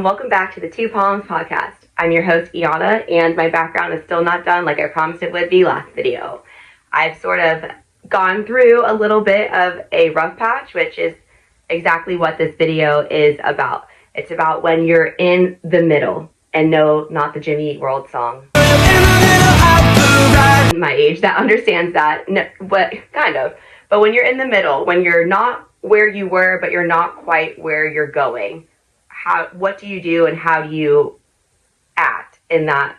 and welcome back to the Two Palms podcast. I'm your host, Iana, and my background is still not done like I promised it would be last video. I've sort of gone through a little bit of a rough patch, which is exactly what this video is about. It's about when you're in the middle, and no, not the Jimmy Eat World song. My age that understands that, no, but kind of. But when you're in the middle, when you're not where you were, but you're not quite where you're going, what do you do and how do you act in that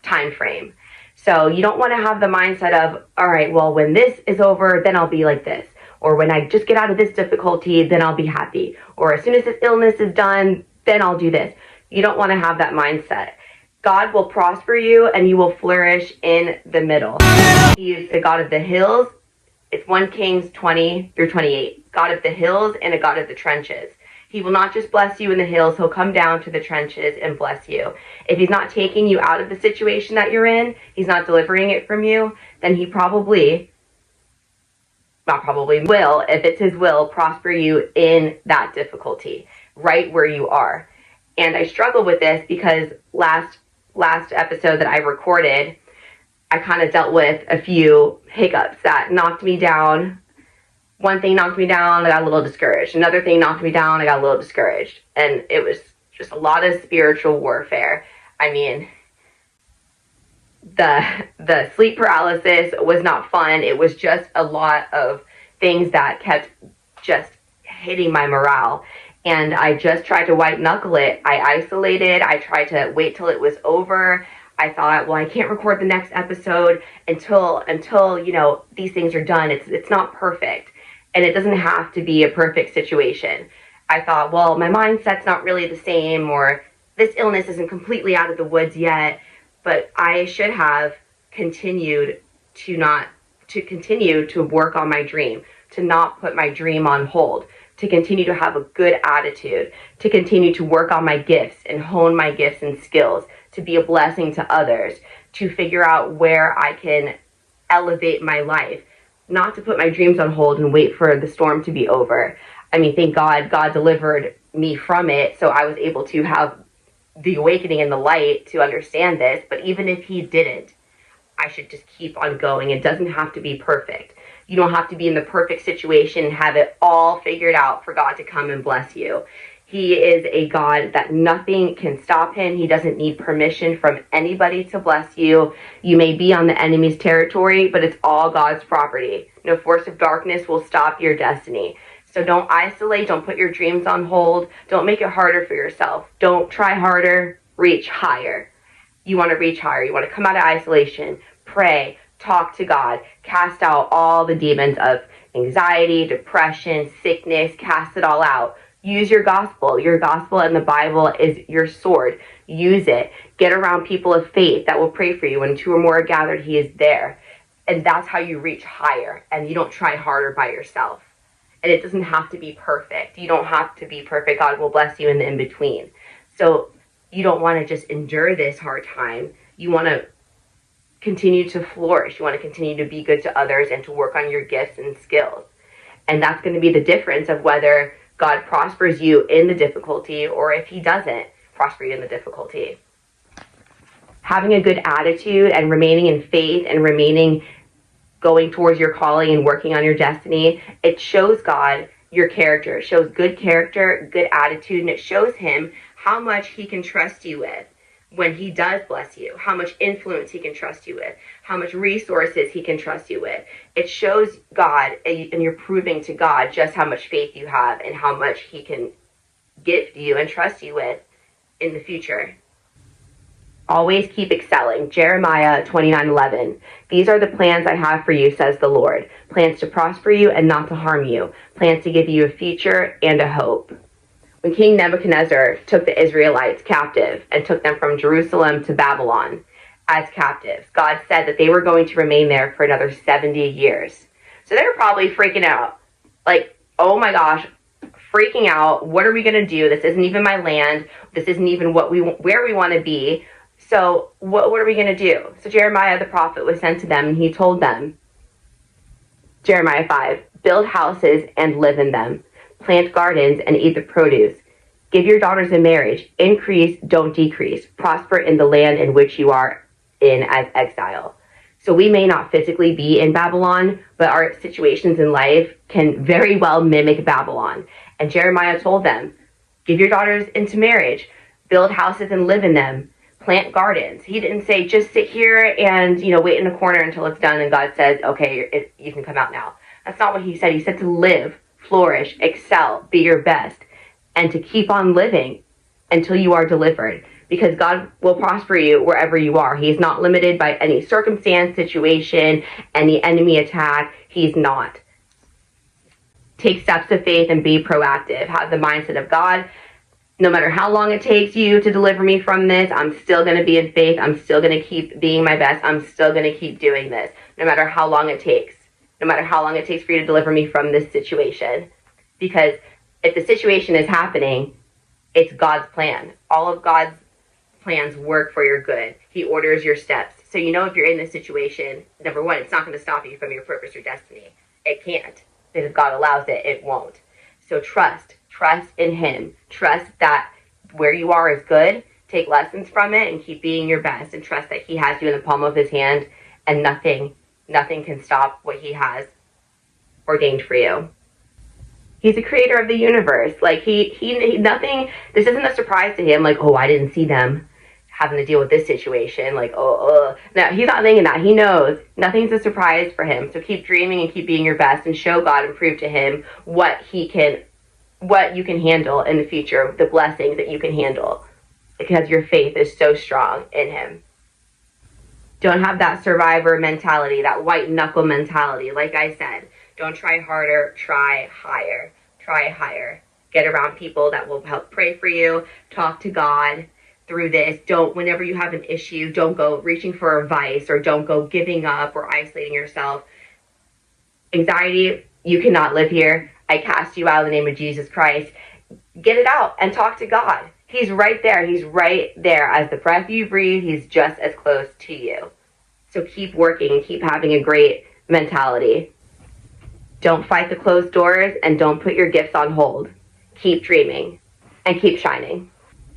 time frame? So you don't want to have the mindset of, all right, well, when this is over, then I'll be like this. Or when I just get out of this difficulty, then I'll be happy. Or as soon as this illness is done, then I'll do this. You don't want to have that mindset. God will prosper you and you will flourish in the middle. He is the God of the hills. It's 1 Kings 20 through 28. God of the hills and a God of the trenches. He will not just bless you in the hills. He'll come down to the trenches and bless you. If he's not taking you out of the situation that you're in, he's not delivering it from you, then he will, if it's his will, prosper you in that difficulty, right where you are. And I struggle with this because last episode that I recorded, I kind of dealt with a few hiccups that knocked me down. One thing knocked me down, I got a little discouraged. Another thing knocked me down, I got a little discouraged. And it was just a lot of spiritual warfare. I mean, the sleep paralysis was not fun. It was just a lot of things that kept just hitting my morale. And I just tried to white knuckle it. I isolated. I tried to wait till it was over. I thought, well, I can't record the next episode until these things are done. It's not perfect. And it doesn't have to be a perfect situation. I thought, well, my mindset's not really the same, or this illness isn't completely out of the woods yet, but I should have continued to work on my dream, to not put my dream on hold, to continue to have a good attitude, to continue to work on my gifts and hone my gifts and skills, to be a blessing to others, to figure out where I can elevate my life. Not to put my dreams on hold and wait for the storm to be over. I mean, thank God delivered me from it, so I was able to have the awakening and the light to understand this. But even if he didn't, I should just keep on going. It doesn't have to be perfect. You don't have to be in the perfect situation and have it all figured out for God to come and bless you. He is a God that nothing can stop him. He doesn't need permission from anybody to bless you. You may be on the enemy's territory, but it's all God's property. No force of darkness will stop your destiny. So don't isolate. Don't put your dreams on hold. Don't make it harder for yourself. Don't try harder. Reach higher. You want to reach higher. You want to come out of isolation. Pray. Talk to God. Cast out all the demons of anxiety, depression, sickness. Cast it all out. Use your gospel. Your gospel and the Bible is your sword. Use it. Get around people of faith that will pray for you. When 2 or more are gathered, he is there. And that's how you reach higher. And you don't try harder by yourself. And it doesn't have to be perfect. You don't have to be perfect. God will bless you in the in-between. So you don't want to just endure this hard time. You want to continue to flourish. You want to continue to be good to others and to work on your gifts and skills. And that's going to be the difference of whether God prospers you in the difficulty or if he doesn't prosper you in the difficulty. Having a good attitude and remaining in faith and going towards your calling and working on your destiny, it shows God your character. It shows good character, good attitude, and it shows him how much he can trust you with when he does bless you, how much influence he can trust you with, how much resources he can trust you with. It shows God, and you're proving to God just how much faith you have and how much he can gift you and trust you with in the future. Always keep excelling. Jeremiah 29:11. These are the plans I have for you, says the Lord. Plans to prosper you and not to harm you. Plans to give you a future and a hope. When King Nebuchadnezzar took the Israelites captive and took them from Jerusalem to Babylon as captives, God said that they were going to remain there for another 70 years. So they were probably freaking out. Like, oh my gosh, freaking out. What are we going to do? This isn't even my land. This isn't even where we want to be. So what are we going to do? So Jeremiah the prophet was sent to them, and he told them, Jeremiah 5, build houses and live in them. Plant gardens and eat the produce. Give your daughters in marriage. Increase, don't decrease. Prosper in the land in which you are in as exile. So we may not physically be in Babylon, but our situations in life can very well mimic Babylon. And Jeremiah told them, give your daughters into marriage, build houses and live in them, plant gardens. He didn't say just sit here and, wait in a corner until it's done and God says, okay, you can come out now. That's not what he said. He said to live, flourish, excel, be your best, and to keep on living until you are delivered, because God will prosper you wherever you are. He's not limited by any circumstance, situation, any enemy attack. He's not. Take steps of faith and be proactive. Have the mindset of God. No matter how long it takes you to deliver me from this, I'm still going to be in faith. I'm still going to keep being my best. I'm still going to keep doing this, no matter how long it takes. No matter how long it takes for you to deliver me from this situation. Because if the situation is happening, it's God's plan. All of God's plans work for your good. He orders your steps. So if you're in this situation, number one, it's not going to stop you from your purpose or destiny. It can't. Because if God allows it, it won't. So trust in Him. Trust that where you are is good. Take lessons from it and keep being your best. And trust that He has you in the palm of His hand, and nothing can stop what He has ordained for you. He's the creator of the universe. Like nothing, this isn't a surprise to Him. Like, oh, I didn't see them having to deal with this situation. Like, No, He's not thinking that. He knows nothing's a surprise for Him. So keep dreaming and keep being your best and show God and prove to Him what you can handle in the future, the blessings that you can handle, because your faith is so strong in Him. Don't have that survivor mentality, that white knuckle mentality. Like I said, don't try harder, try higher. Try higher. Get around people that will help pray for you. Talk to God through this. Whenever you have an issue, don't go reaching for advice, or don't go giving up or isolating yourself. Anxiety, you cannot live here. I cast you out in the name of Jesus Christ. Get it out and talk to God. He's right there. He's right there. As the breath you breathe, He's just as close to you. So keep working, keep having a great mentality. Don't fight the closed doors, and don't put your gifts on hold. Keep dreaming and keep shining.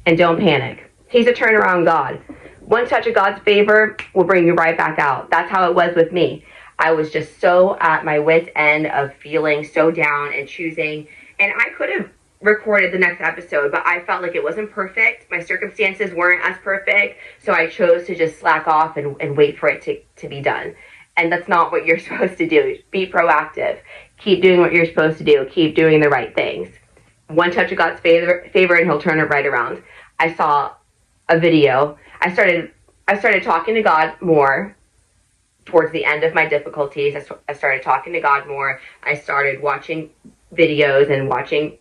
And don't panic. He's a turnaround God. One touch of God's favor will bring you right back out. That's how it was with me. I was just so at my wit's end of feeling so down and choosing. And I could have recorded the next episode, but I felt like it wasn't perfect. My circumstances weren't as perfect. So I chose to just slack off and wait for it to be done. And that's not what you're supposed to do. Be proactive. Keep doing what you're supposed to do. Keep doing the right things. One touch of God's favor and He'll turn it right around. I saw a video. I started talking to God more towards the end of my difficulties. I started talking to God more. I started watching videos and watching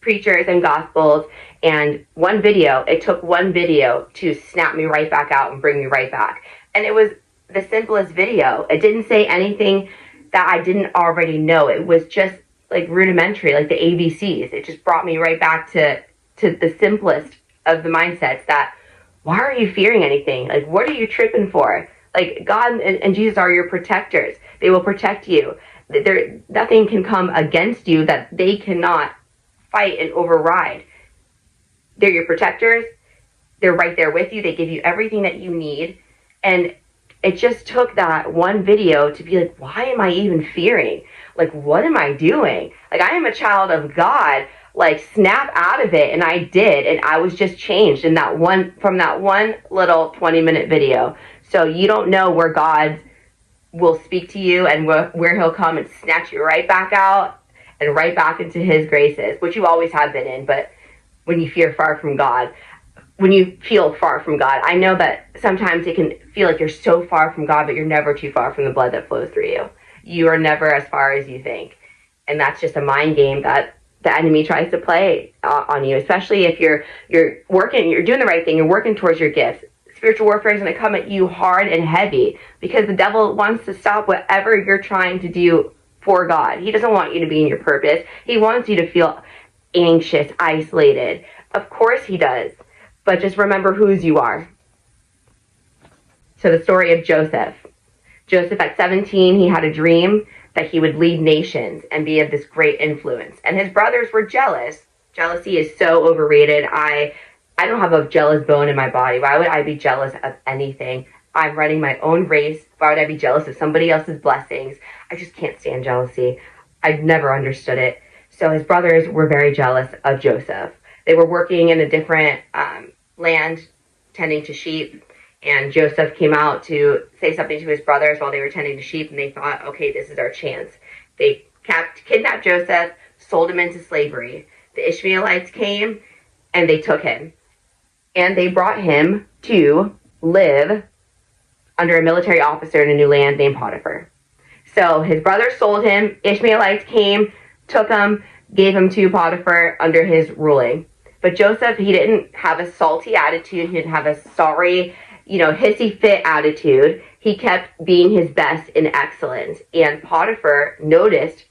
preachers and gospels. And it took one video to snap me right back out and bring me right back. And it was the simplest video. It didn't say anything that I didn't already know. It was just like rudimentary, like the ABCs. It just brought me right back to the simplest of the mindsets, that why are you fearing anything? Like, what are you tripping for? Like, God and Jesus are your protectors. They will protect you. Nothing can come against you that they cannot fight and override. They're your protectors. They're right there with you. They give you everything that you need. And it just took that one video to be like, why am I even fearing? Like, what am I doing? Like, I am a child of God. Like, snap out of it. And I did. And I was just changed from that one little 20-minute video. So you don't know where God will speak to you and where He'll come and snatch you right back out and right back into His graces, which you always have been in. But when you feel far from God, I know that sometimes it can feel like you're so far from God, but you're never too far from the blood that flows through you. You are never as far as you think. And that's just a mind game that the enemy tries to play on you, especially if you're doing the right thing, you're working towards your gifts. Spiritual warfare is going to come at you hard and heavy, because the devil wants to stop whatever you're trying to do for God. He doesn't want you to be in your purpose. He wants you to feel anxious, isolated. Of course he does. But just remember whose you are. So the story of Joseph. Joseph at 17, he had a dream that he would lead nations and be of this great influence. And his brothers were jealous Jealousy is so overrated. I don't have a jealous bone in my body. Why would I be jealous of anything? I'm running my own race. Why would I be jealous of somebody else's blessings? I just can't stand jealousy. I've never understood it. So his brothers were very jealous of Joseph. They were working in a different land, tending to sheep, and Joseph came out to say something to his brothers while they were tending to sheep, and they thought, okay, this is our chance. They kidnapped Joseph, sold him into slavery. The Ishmaelites came, and they took him. And they brought him to live under a military officer in a new land named Potiphar. So his brothers sold him. Ishmaelites came, took him, gave him to Potiphar under his ruling. But Joseph, he didn't have a salty attitude. He didn't have a sorry, hissy fit attitude. He kept being his best in excellence. And Potiphar noticed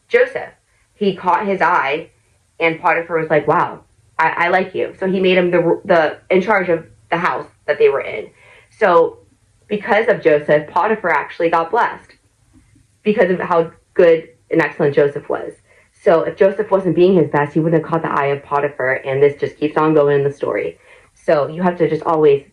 Joseph. He caught his eye, and Potiphar was like, wow, I like you. So he made him the in charge of the house that they were in. So because of Joseph, Potiphar actually got blessed because of how good and excellent Joseph was. So if Joseph wasn't being his best, he wouldn't have caught the eye of Potiphar, and this just keeps on going in the story. So you have to just always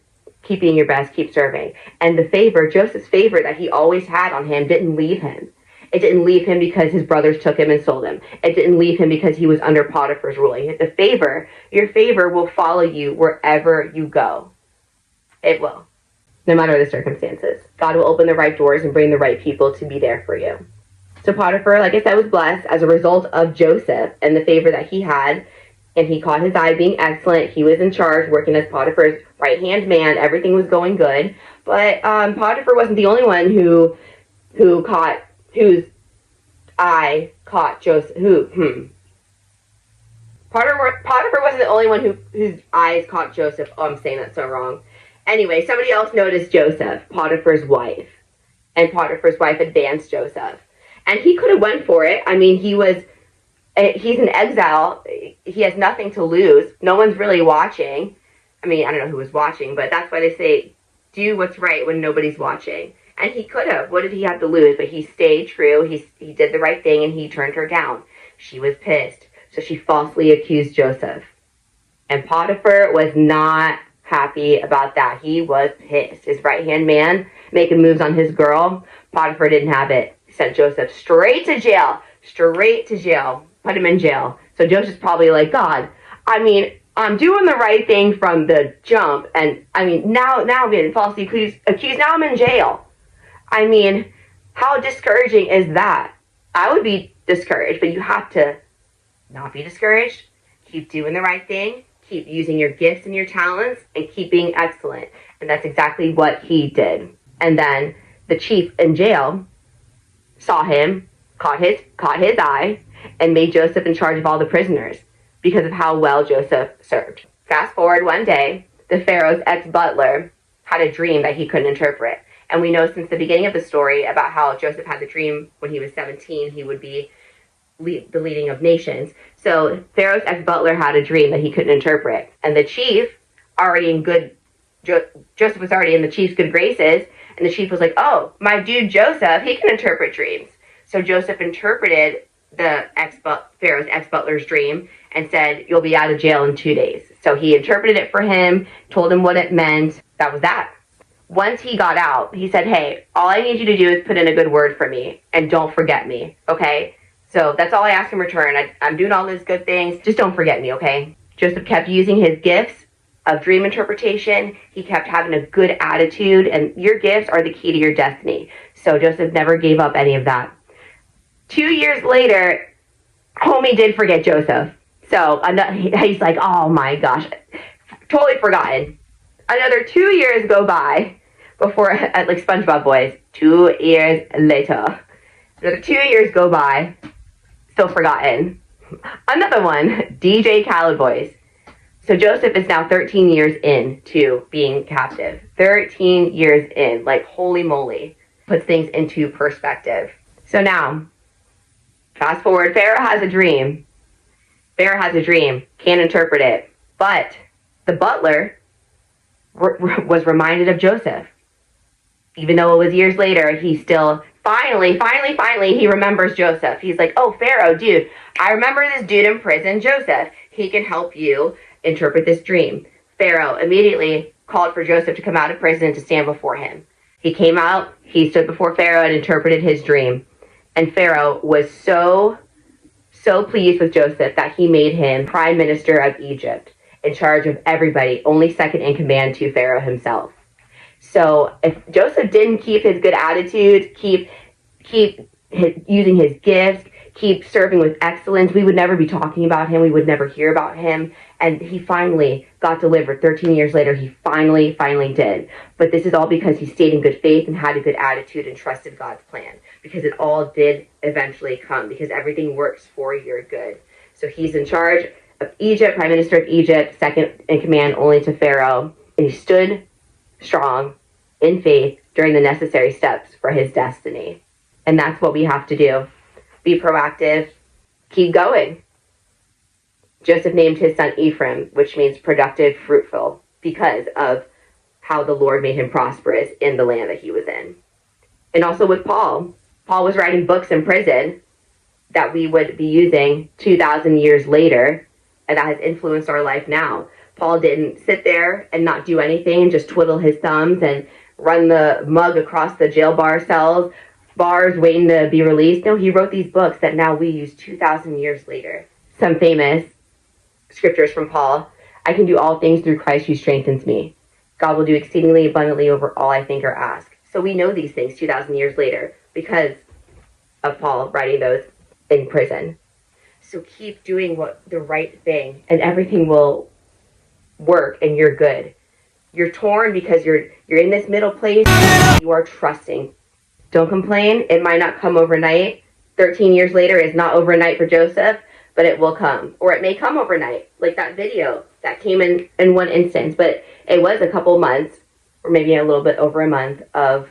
keep being your best, keep serving. And the favor, Joseph's favor that he always had on him didn't leave him. It didn't leave him because his brothers took him and sold him. It didn't leave him because he was under Potiphar's ruling. Your favor will follow you wherever you go. It will, no matter the circumstances. God will open the right doors and bring the right people to be there for you. So Potiphar, like I said, was blessed as a result of Joseph and the favor that he had. And he caught his eye being excellent. He was in charge, working as Potiphar's right-hand man. Everything was going good. But Potiphar wasn't the only one whose eye caught Joseph. Potiphar wasn't the only one whose eyes caught Joseph. Oh, I'm saying that so wrong. Anyway, somebody else noticed Joseph, Potiphar's wife. And Potiphar's wife advanced Joseph. And he could have went for it. I mean, he's in exile. He has nothing to lose. No one's really watching. I mean, I don't know who was watching, but that's why they say, do what's right when nobody's watching. And he could have. What did he have to lose? But he stayed true. He did the right thing, and he turned her down. She was pissed. So she falsely accused Joseph. And Potiphar was not happy about that. He was pissed. His right-hand man making moves on his girl. Potiphar didn't have it. He sent Joseph straight to jail. Put him in jail. So Joseph's probably like, God, I mean, I'm doing the right thing from the jump. And I mean, now I'm getting falsely accused. Now I'm in jail. I mean, how discouraging is that? I would be discouraged, but you have to not be discouraged. Keep doing the right thing. Keep using your gifts and your talents and keep being excellent. And that's exactly what he did. And then the chief in jail saw him, caught his eye, and made Joseph in charge of all the prisoners because of how well Joseph served. Fast forward one day, the Pharaoh's ex-butler had a dream that he couldn't interpret. And we know since the beginning of the story about how Joseph had the dream when he was 17, he would be the leading of nations. So Pharaoh's ex-butler had a dream that he couldn't interpret. And the chief, Joseph was already in the chief's good graces, and the chief was like, oh, my dude Joseph, he can interpret dreams. So Joseph interpreted the Pharaoh's ex-butler's dream and said, you'll be out of jail in 2 days. So he interpreted it for him, told him what it meant. That was that. Once he got out, he said, hey, all I need you to do is put in a good word for me and don't forget me, okay? So that's all I ask in return. I'm doing all these good things. Just don't forget me, okay? Joseph kept using his gifts of dream interpretation. He kept having a good attitude, and your gifts are the key to your destiny. So Joseph never gave up any of that. 2 years later, homie did forget Joseph. So he's like, oh my gosh, totally forgotten. Another 2 years go by before, like SpongeBob boys, 2 years later. Another 2 years go by, still forgotten. Another one, DJ Khaled boys. So Joseph is now 13 years into being captive. 13 years in, like holy moly. Puts things into perspective. So now, fast forward, Pharaoh has a dream. Can't interpret it. But the butler was reminded of Joseph. Even though it was years later, he still, finally, he remembers Joseph. He's like, oh, Pharaoh, dude, I remember this dude in prison, Joseph. he can help you interpret this dream. Pharaoh immediately called for Joseph to come out of prison to stand before him. He came out, he stood before Pharaoh and interpreted his dream. And Pharaoh was so pleased with Joseph that he made him prime minister of Egypt, in charge of everybody, only second in command to Pharaoh himself. So if Joseph didn't keep his good attitude, keep using his gifts, keep serving with excellence, we would never be talking about him. We would never hear about him. And he finally got delivered. 13 years later, he finally did. But this is all because he stayed in good faith and had a good attitude and trusted God's plan. Because it all did eventually come. Because everything works for your good. So he's in charge of Egypt, prime minister of Egypt, second in command only to Pharaoh. And he stood strong in faith during the necessary steps for his destiny. And that's what we have to do. Be proactive. Keep going. Joseph named his son Ephraim, which means productive, fruitful, because of how the Lord made him prosperous in the land that he was in. And also with Paul. Paul was writing books in prison that we would be using 2,000 years later, and that has influenced our life now. Paul didn't sit there and not do anything and just twiddle his thumbs and run the mug across the jail bars waiting to be released. No, he wrote these books that now we use 2,000 years later. Some famous scriptures from Paul. I can do all things through Christ who strengthens me. God will do exceedingly abundantly over all I think or ask. So we know these things 2,000 years later because of Paul writing those in prison. So keep doing the right thing and everything will work and you're good. You're torn because you're in this middle place. You are trusting. Don't complain. It might not come overnight. 13 years later is not overnight for Joseph, but it will come. Or it may come overnight, like that video that came in one instance. But it was a couple months, or maybe a little bit over a month, of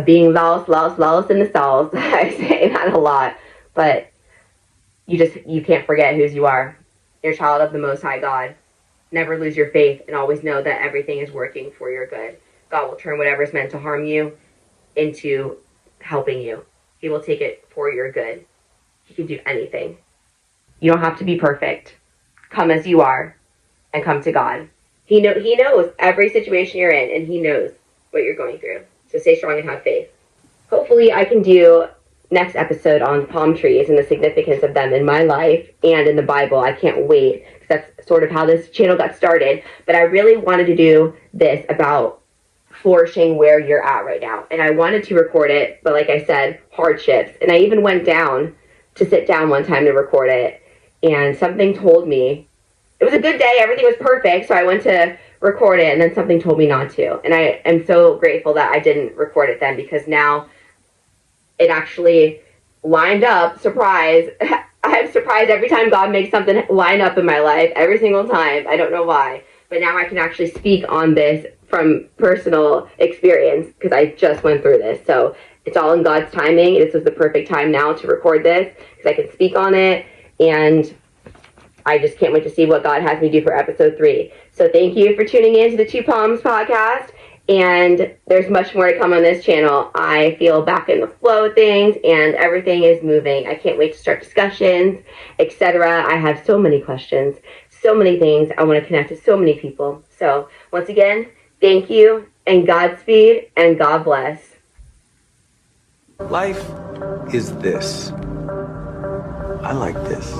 being lawless in the stalls. I say that a lot. But you can't forget whose you are. You're a child of the Most High God. Never lose your faith and always know that everything is working for your good. God will turn whatever is meant to harm you into helping you. He will take it for your good. He can do anything. You don't have to be perfect. Come as you are and come to God. He knows every situation you're in and he knows what you're going through. So stay strong and have faith. Hopefully I can do next episode on palm trees and the significance of them in my life and in the Bible. I can't wait because that's sort of how this channel got started. But I really wanted to do this about flourishing where you're at right now. And I wanted to record it, but like I said, hardships. And I even went down to sit down one time to record it. And something told me, it was a good day, everything was perfect, so I went to record it, and then something told me not to. And I am so grateful that I didn't record it then, because now it actually lined up. Surprise. I'm surprised every time God makes something line up in my life, every single time. I don't know why. But now I can actually speak on this from personal experience, because I just went through this. So it's all in God's timing. This was the perfect time now to record this, because I can speak on it. And I just can't wait to see what God has me do for episode 3. So thank you for tuning in to the Two Palms podcast. And there's much more to come on this channel. I feel back in the flow of things and everything is moving. I can't wait to start discussions, etc. I have so many questions, so many things. I want to connect to so many people. So once again, thank you and Godspeed and God bless. Life is this. I like this.